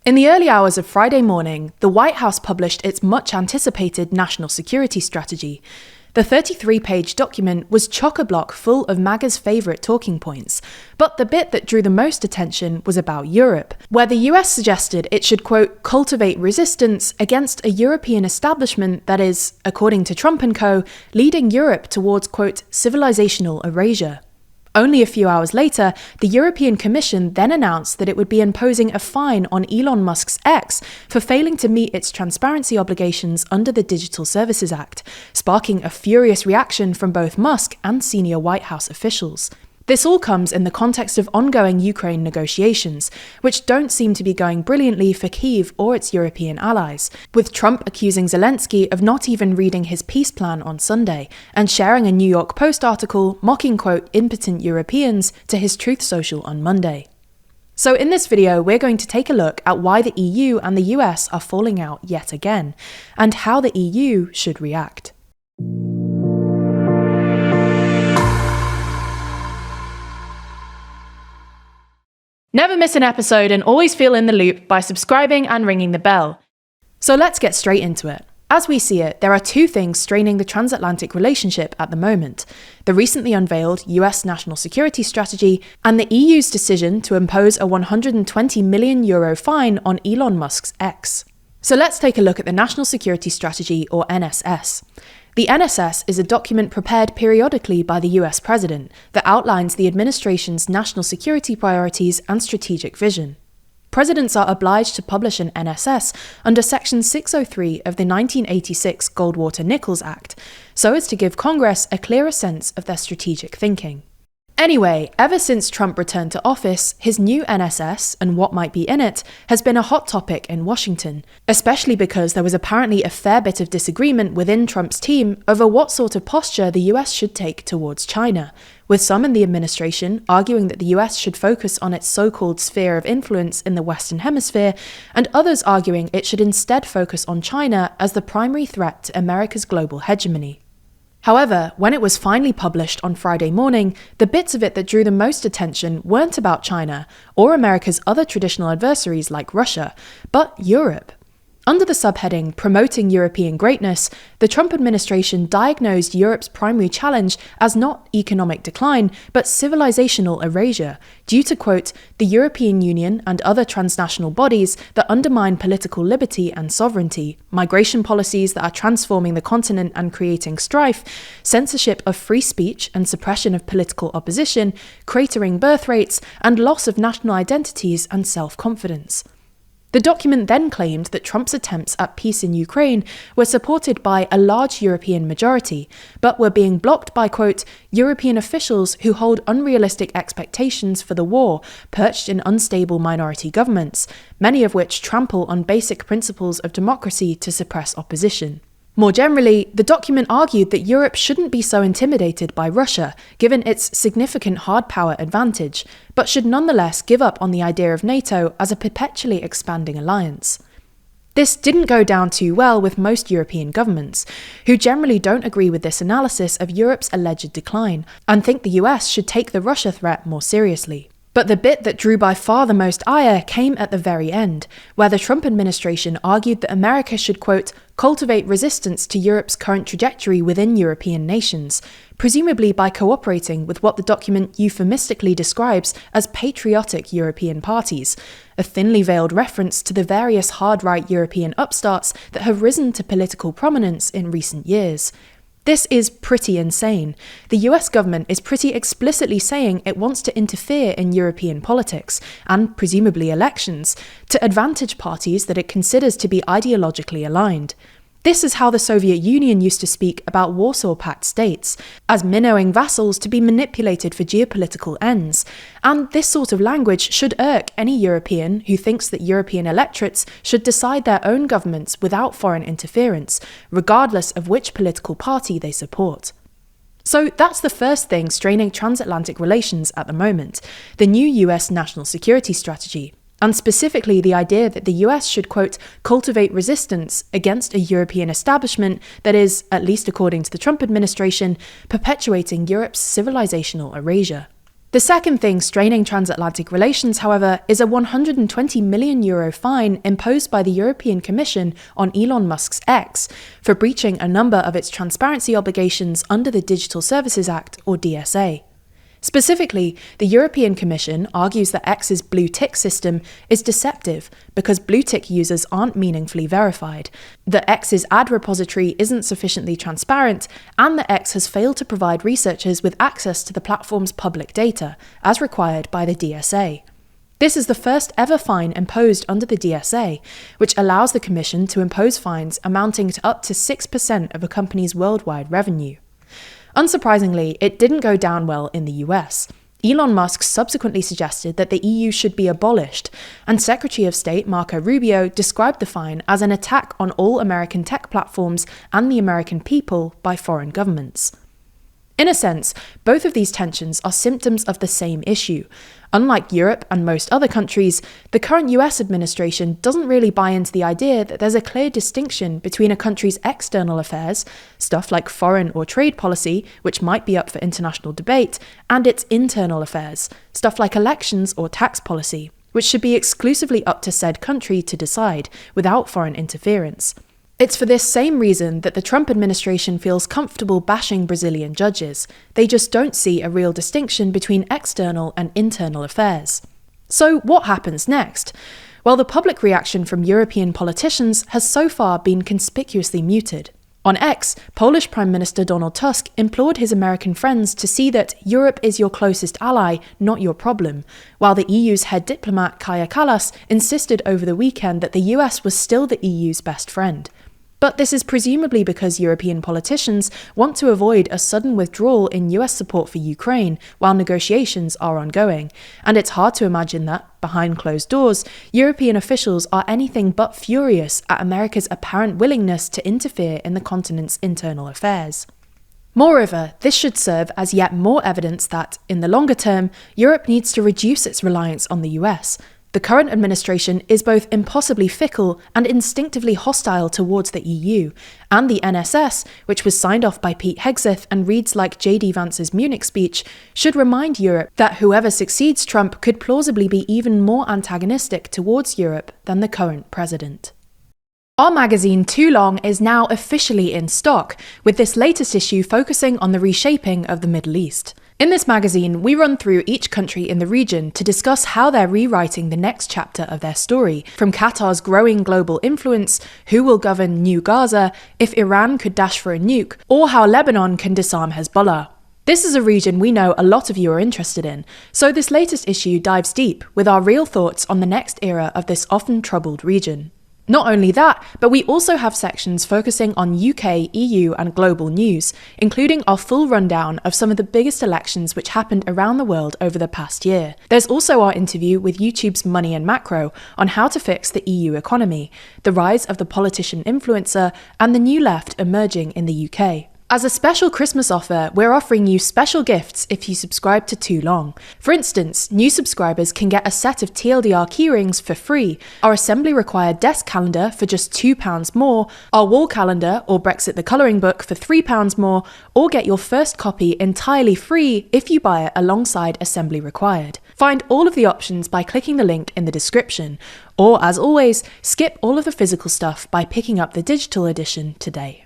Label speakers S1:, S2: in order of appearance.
S1: In the early hours of Friday morning, the White House published its much-anticipated national security strategy. The 33-page document was chock-a-block full of MAGA's favourite talking points, but the bit that drew the most attention was about Europe, where the US suggested it should, quote, cultivate resistance against a European establishment that is, according to Trump and co., leading Europe towards, quote, civilizational erasure. Only a few hours later, the European Commission then announced that it would be imposing a fine on Elon Musk's X for failing to meet its transparency obligations under the Digital Services Act, sparking a furious reaction from both Musk and senior White House officials. This all comes in the context of ongoing Ukraine negotiations, which don't seem to be going brilliantly for Kyiv or its European allies, with Trump accusing Zelensky of not even reading his peace plan on Sunday, and sharing a New York Post article mocking, quote, impotent Europeans to his Truth Social on Monday. So in this video, we're going to take a look at why the EU and the US are falling out yet again, and how the EU should react. Never miss an episode and always feel in the loop by subscribing and ringing the bell. So let's get straight into it. As we see it, there are two things straining the transatlantic relationship at the moment: the recently unveiled US national security strategy and the EU's decision to impose a €120 million fine on Elon Musk's X. So let's take a look at the National Security Strategy, or NSS. The NSS is a document prepared periodically by the US President that outlines the administration's national security priorities and strategic vision. Presidents are obliged to publish an NSS under Section 603 of the 1986 Goldwater-Nichols Act, so as to give Congress a clearer sense of their strategic thinking. Anyway, ever since Trump returned to office, his new NSS and what might be in it has been a hot topic in Washington, especially because there was apparently a fair bit of disagreement within Trump's team over what sort of posture the US should take towards China, with some in the administration arguing that the US should focus on its so-called sphere of influence in the Western Hemisphere, and others arguing it should instead focus on China as the primary threat to America's global hegemony. However, when it was finally published on Friday morning, the bits of it that drew the most attention weren't about China or America's other traditional adversaries like Russia, but Europe. Under the subheading Promoting European Greatness, the Trump administration diagnosed Europe's primary challenge as not economic decline, but civilizational erasure, due to, quote, the European Union and other transnational bodies that undermine political liberty and sovereignty, migration policies that are transforming the continent and creating strife, censorship of free speech and suppression of political opposition, cratering birth rates, and loss of national identities and self-confidence. The document then claimed that Trump's attempts at peace in Ukraine were supported by a large European majority, but were being blocked by, quote, European officials who hold unrealistic expectations for the war, perched in unstable minority governments, many of which trample on basic principles of democracy to suppress opposition. More generally, the document argued that Europe shouldn't be so intimidated by Russia, given its significant hard power advantage, but should nonetheless give up on the idea of NATO as a perpetually expanding alliance. This didn't go down too well with most European governments, who generally don't agree with this analysis of Europe's alleged decline, and think the US should take the Russia threat more seriously. But the bit that drew by far the most ire came at the very end, where the Trump administration argued that America should, quote, cultivate resistance to Europe's current trajectory within European nations, presumably by cooperating with what the document euphemistically describes as patriotic European parties, a thinly veiled reference to the various hard-right European upstarts that have risen to political prominence in recent years. This is pretty insane. The US government is pretty explicitly saying it wants to interfere in European politics, and presumably elections, to advantage parties that it considers to be ideologically aligned. This is how the Soviet Union used to speak about Warsaw Pact states, as minnowing vassals to be manipulated for geopolitical ends. And this sort of language should irk any European who thinks that European electorates should decide their own governments without foreign interference, regardless of which political party they support. So that's the first thing straining transatlantic relations at the moment, the new US national security strategy. And specifically the idea that the US should, quote, cultivate resistance against a European establishment that is, at least according to the Trump administration, perpetuating Europe's civilizational erasure. The second thing straining transatlantic relations, however, is a €120 million fine imposed by the European Commission on Elon Musk's X for breaching a number of its transparency obligations under the Digital Services Act, or DSA. Specifically, the European Commission argues that X's blue tick system is deceptive because blue tick users aren't meaningfully verified, that X's ad repository isn't sufficiently transparent, and that X has failed to provide researchers with access to the platform's public data, as required by the DSA. This is the first ever fine imposed under the DSA, which allows the Commission to impose fines amounting to up to 6% of a company's worldwide revenue. Unsurprisingly, it didn't go down well in the US. Elon Musk subsequently suggested that the EU should be abolished, and Secretary of State Marco Rubio described the fine as an attack on all American tech platforms and the American people by foreign governments. In a sense, both of these tensions are symptoms of the same issue. Unlike Europe and most other countries, the current US administration doesn't really buy into the idea that there's a clear distinction between a country's external affairs, stuff like foreign or trade policy, which might be up for international debate, and its internal affairs, stuff like elections or tax policy, which should be exclusively up to said country to decide, without foreign interference. It's for this same reason that the Trump administration feels comfortable bashing Brazilian judges. They just don't see a real distinction between external and internal affairs. So what happens next? Well, the public reaction from European politicians has so far been conspicuously muted. On X, Polish Prime Minister Donald Tusk implored his American friends to see that Europe is your closest ally, not your problem, while the EU's head diplomat Kaja Kallas insisted over the weekend that the US was still the EU's best friend. But this is presumably because European politicians want to avoid a sudden withdrawal in US support for Ukraine while negotiations are ongoing, and it's hard to imagine that, behind closed doors, European officials are anything but furious at America's apparent willingness to interfere in the continent's internal affairs. Moreover, this should serve as yet more evidence that, in the longer term, Europe needs to reduce its reliance on the US. The current administration is both impossibly fickle and instinctively hostile towards the EU, and the NSS, which was signed off by Pete Hegseth and reads like J.D. Vance's Munich speech, should remind Europe that whoever succeeds Trump could plausibly be even more antagonistic towards Europe than the current president. Our magazine Too Long is now officially in stock, with this latest issue focusing on the reshaping of the Middle East. In this magazine, we run through each country in the region to discuss how they're rewriting the next chapter of their story, from Qatar's growing global influence, who will govern New Gaza, if Iran could dash for a nuke, or how Lebanon can disarm Hezbollah. This is a region we know a lot of you are interested in, so this latest issue dives deep with our real thoughts on the next era of this often troubled region. Not only that, but we also have sections focusing on UK, EU and global news, including our full rundown of some of the biggest elections which happened around the world over the past year. There's also our interview with YouTube's Money and Macro on how to fix the EU economy, the rise of the politician influencer, and the new left emerging in the UK. As a special Christmas offer, we're offering you special gifts if you subscribe to Too Long. For instance, new subscribers can get a set of TLDR keyrings for free, our assembly-required desk calendar for just £2 more, our wall calendar or Brexit the colouring book for £3 more, or get your first copy entirely free if you buy it alongside assembly required. Find all of the options by clicking the link in the description, or as always, skip all of the physical stuff by picking up the digital edition today.